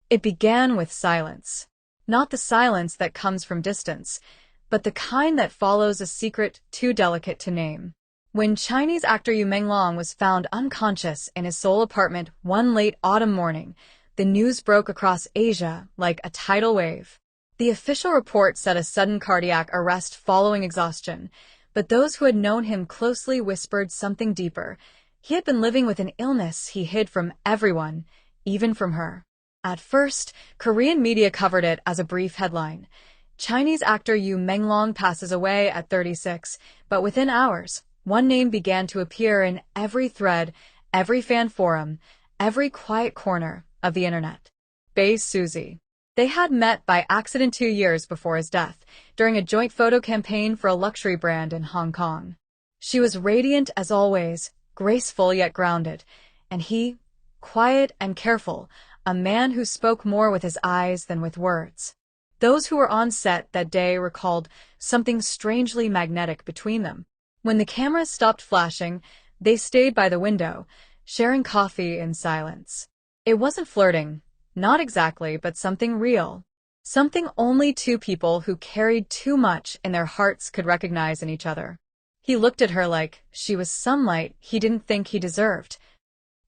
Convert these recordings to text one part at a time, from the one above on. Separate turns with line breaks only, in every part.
It began with silence. Not the silence that comes from distance, but the kind that follows a secret too delicate to name. When Chinese actor Menglong was found unconscious in his Seoul apartment one late autumn morning, the news broke across Asia like a tidal wave. The official report said a sudden cardiac arrest following exhaustion, but those who had known him closely whispered something deeper. He had been living with an illness he hid from everyone, even from her. At first, Korean media covered it as a brief headline. Chinese actor Menglong passes away at 36, but within hours, one name began to appear in every thread, every fan forum, every quiet corner of the internet. Bae Suzy. They had met by accident 2 years before his death, during a joint photo campaign for a luxury brand in Hong Kong. She was radiant as always, graceful yet grounded, and he, quiet and careful, a man who spoke more with his eyes than with words. Those who were on set that day recalled something strangely magnetic between them. When the cameras stopped flashing, they stayed by the window, sharing coffee in silence. It wasn't flirting, not exactly, but something real. Something only two people who carried too much in their hearts could recognize in each other. He looked at her like she was sunlight he didn't think he deserved.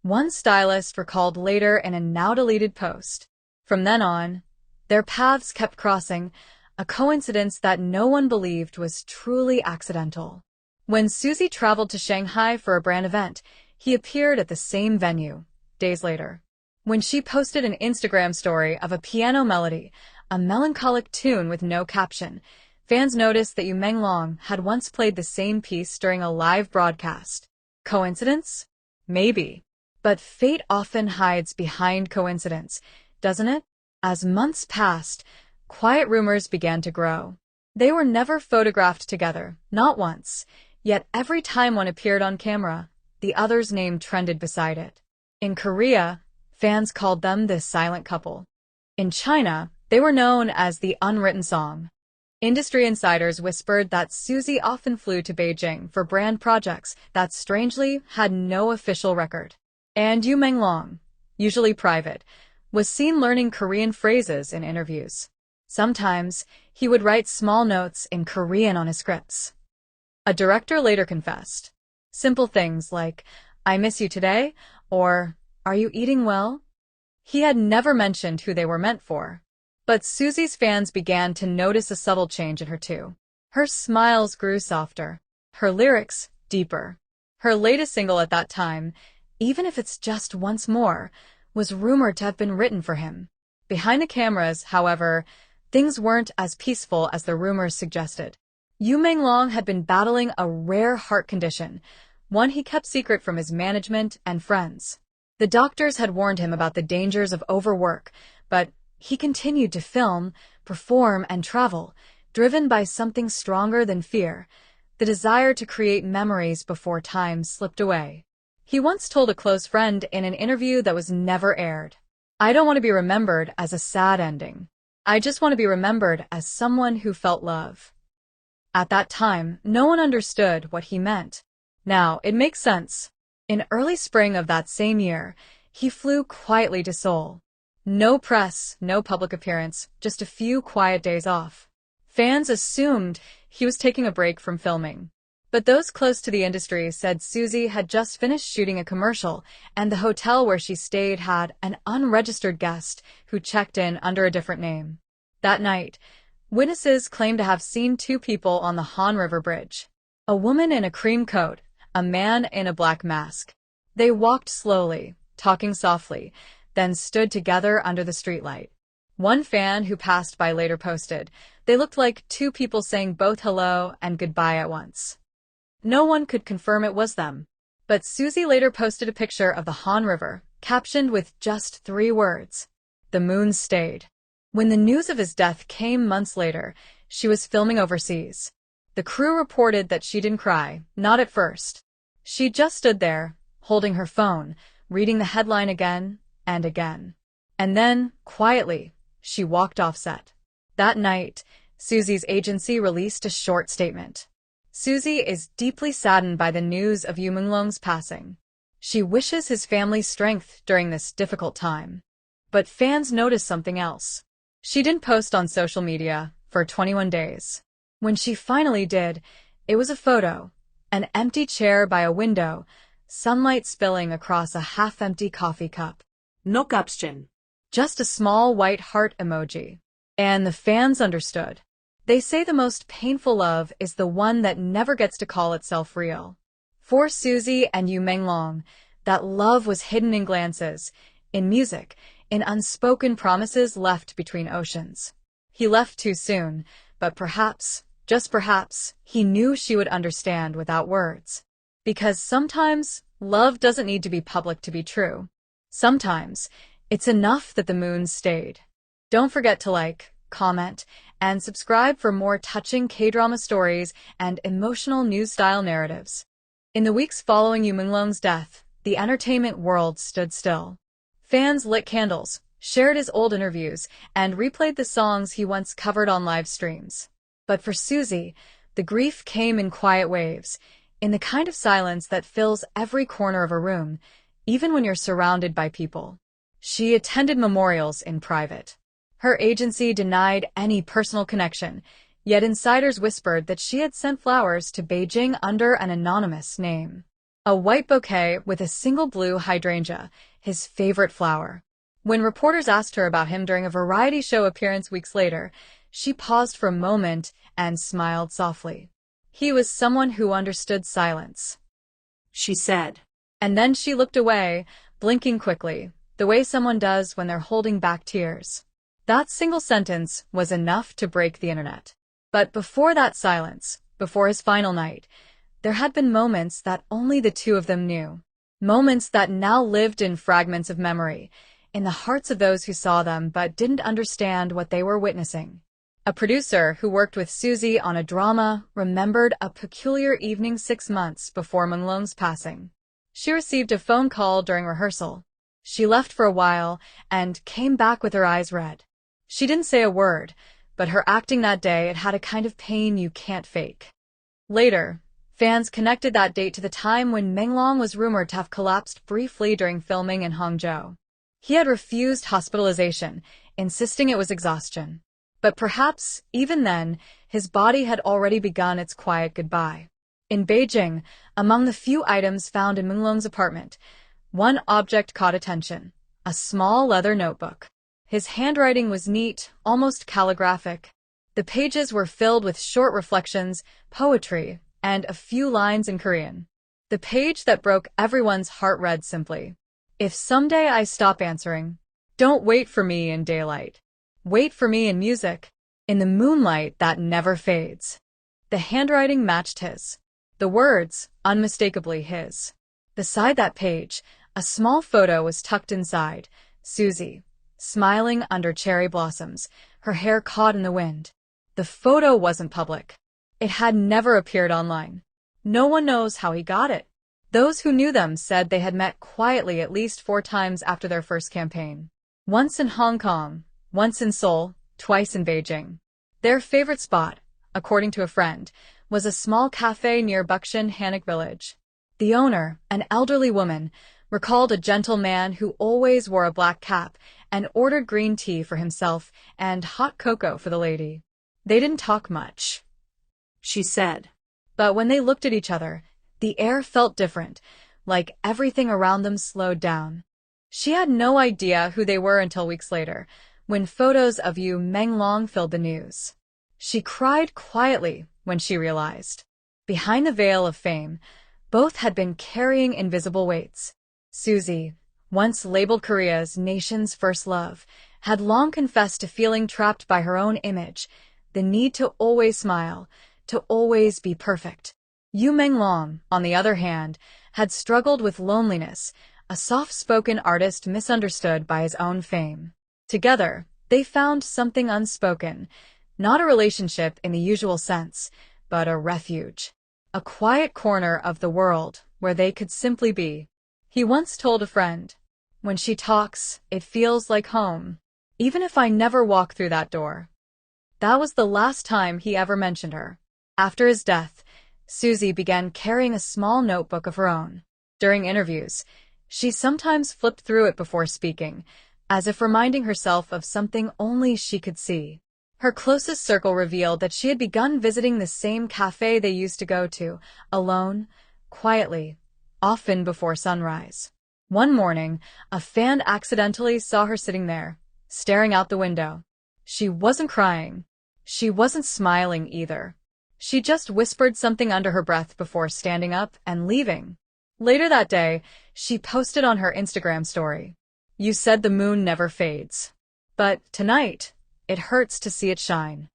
One stylist recalled later in a now-deleted post. From then on, their paths kept crossing, a coincidence that no one believed was truly accidental. When Suzy traveled to Shanghai for a brand event, he appeared at the same venue, days later. When she posted an Instagram story of a piano melody, a melancholic tune with no caption, fans noticed that Menglong had once played the same piece during a live broadcast. Coincidence? Maybe. But fate often hides behind coincidence, doesn't it? As months passed, quiet rumors began to grow. They were never photographed together, not once, yet every time one appeared on camera, the other's name trended beside it. In Korea, fans called them the silent couple. In China, they were known as the unwritten song. Industry insiders whispered that Suzy often flew to Beijing for brand projects that strangely had no official record. And Menglong, usually private, was seen learning Korean phrases in interviews. Sometimes, he would write small notes in Korean on his scripts. A director later confessed. Simple things like, "I miss you today," or "Are you eating well?" He had never mentioned who they were meant for. But Suzy's fans began to notice a subtle change in her too. Her smiles grew softer, her lyrics deeper. Her latest single at that time, Even If It's Just Once More, was rumored to have been written for him. Behind the cameras, however, things weren't as peaceful as the rumors suggested. Menglong had been battling a rare heart condition, one he kept secret from his management and friends. The doctors had warned him about the dangers of overwork, but he continued to film, perform, and travel, driven by something stronger than fear, the desire to create memories before time slipped away. He once told a close friend in an interview that was never aired, "I don't want to be remembered as a sad ending. I just want to be remembered as someone who felt love." At that time, no one understood what he meant. Now, it makes sense. In early spring of that same year, he flew quietly to Seoul. No press, no public appearance, just a few quiet days off. Fans assumed he was taking a break from filming. But those close to the industry said Suzy had just finished shooting a commercial, and the hotel where she stayed had an unregistered guest who checked in under a different name. That night, witnesses claimed to have seen two people on the Han River Bridge. A woman in a cream coat, a man in a black mask. They walked slowly, talking softly, then stood together under the streetlight. One fan who passed by later posted, "They looked like two people saying both hello and goodbye at once." No one could confirm it was them. But Suzy later posted a picture of the Han River, captioned with just 3 words. "The moon stayed." When the news of his death came months later, she was filming overseas. The crew reported that she didn't cry, not at first. She just stood there, holding her phone, reading the headline again and again. And then, quietly, she walked off set. That night, Suzy's agency released a short statement. Suzy is deeply saddened by the news of Menglong's passing. She wishes his family strength during this difficult time. But fans noticed something else. She didn't post on social media for 21 days. When she finally did, it was a photo, an empty chair by a window, sunlight spilling across a half-empty coffee cup.
No caption.
Just a small white heart emoji. And the fans understood. They say the most painful love is the one that never gets to call itself real. For Suzy and Menglong, that love was hidden in glances, in music, in unspoken promises left between oceans. He left too soon, but perhaps, just perhaps, he knew she would understand without words. Because sometimes, love doesn't need to be public to be true. Sometimes, it's enough that the moon stayed. Don't forget to like, comment, and subscribe for more touching K-drama stories and emotional news-style narratives. In the weeks following Menglong's death, the entertainment world stood still. Fans lit candles, shared his old interviews, and replayed the songs he once covered on live streams. But for Suzy, the grief came in quiet waves, in the kind of silence that fills every corner of a room, even when you're surrounded by people. She attended memorials in private. Her agency denied any personal connection, yet insiders whispered that she had sent flowers to Beijing under an anonymous name. A white bouquet with a single blue hydrangea, his favorite flower. When reporters asked her about him during a variety show appearance weeks later, she paused for a moment and smiled softly. He was someone who understood silence,
she said.
And then she looked away, blinking quickly, the way someone does when they're holding back tears. That single sentence was enough to break the internet. But before that silence, before his final night, there had been moments that only the two of them knew. Moments that now lived in fragments of memory, in the hearts of those who saw them but didn't understand what they were witnessing. A producer who worked with Suzy on a drama remembered a peculiar evening 6 months before Menglong's passing. She received a phone call during rehearsal. She left for a while and came back with her eyes red. She didn't say a word, but her acting that day had a kind of pain you can't fake. Later, fans connected that date to the time when Menglong was rumored to have collapsed briefly during filming in Hangzhou. He had refused hospitalization, insisting it was exhaustion. But perhaps, even then, his body had already begun its quiet goodbye. In Beijing, among the few items found in Menglong's apartment, one object caught attention, a small leather notebook. His handwriting was neat, almost calligraphic. The pages were filled with short reflections, poetry, and a few lines in Korean. The page that broke everyone's heart read simply, "If someday I stop answering, don't wait for me in daylight. Wait for me in music, in the moonlight that never fades." The handwriting matched his. The words, unmistakably his. Beside that page, a small photo was tucked inside, Suzy, smiling under cherry blossoms, her hair caught in the wind. The photo wasn't public. It had never appeared online. No one knows how he got it. Those who knew them said they had met quietly at least 4 times after their first campaign. Once in Hong Kong, once in Seoul, twice in Beijing. Their favorite spot, according to a friend, was a small cafe near Buxin Hanok village. The owner, an elderly woman, recalled a gentleman who always wore a black cap and ordered green tea for himself and hot cocoa for the lady. They didn't talk much,
she said.
But when they looked at each other, the air felt different, like everything around them slowed down. She had no idea who they were until weeks later, when photos of Menglong filled the news. She cried quietly when she realized. Behind the veil of fame, both had been carrying invisible weights. Suzy, once labeled Korea's nation's first love, had long confessed to feeling trapped by her own image, the need to always smile, to always be perfect. Menglong, on the other hand, had struggled with loneliness, a soft-spoken artist misunderstood by his own fame. Together, they found something unspoken, not a relationship in the usual sense, but a refuge. A quiet corner of the world where they could simply be. He once told a friend, "When she talks, it feels like home, even if I never walk through that door." That was the last time he ever mentioned her. After his death, Suzy began carrying a small notebook of her own. During interviews, she sometimes flipped through it before speaking, as if reminding herself of something only she could see. Her closest circle revealed that she had begun visiting the same cafe they used to go to, alone, quietly, often before sunrise. One morning, a fan accidentally saw her sitting there, staring out the window. She wasn't crying. She wasn't smiling either. She just whispered something under her breath before standing up and leaving. Later that day, she posted on her Instagram story, "You said the moon never fades. But tonight, it hurts to see it shine."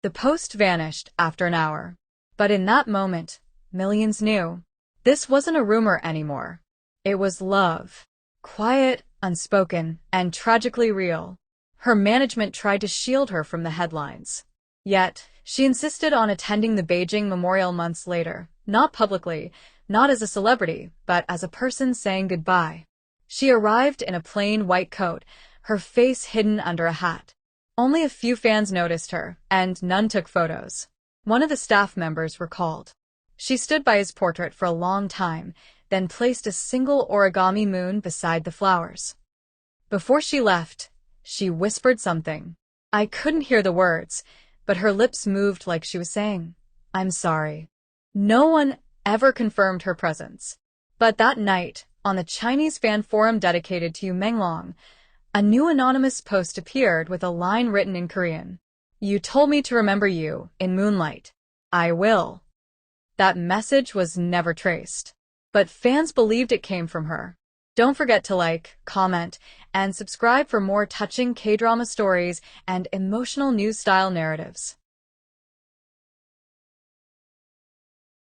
The post vanished after an hour. But in that moment, millions knew. This wasn't a rumor anymore. It was love. Quiet, unspoken, and tragically real. Her management tried to shield her from the headlines. Yet, she insisted on attending the Beijing memorial months later, not publicly, not as a celebrity, but as a person saying goodbye. She arrived in a plain white coat, her face hidden under a hat. Only a few fans noticed her, and none took photos. One of the staff members recalled. She stood by his portrait for a long time, then placed a single origami moon beside the flowers. Before she left, she whispered something. I couldn't hear the words, but her lips moved like she was saying, "I'm sorry." No one ever confirmed her presence. But that night, on the Chinese fan forum dedicated to Menglong, a new anonymous post appeared with a line written in Korean. "You told me to remember you, in Moonlight. I will." That message was never traced. But fans believed it came from her. Don't forget to like, comment, and subscribe for more touching K-drama stories and emotional news-style narratives.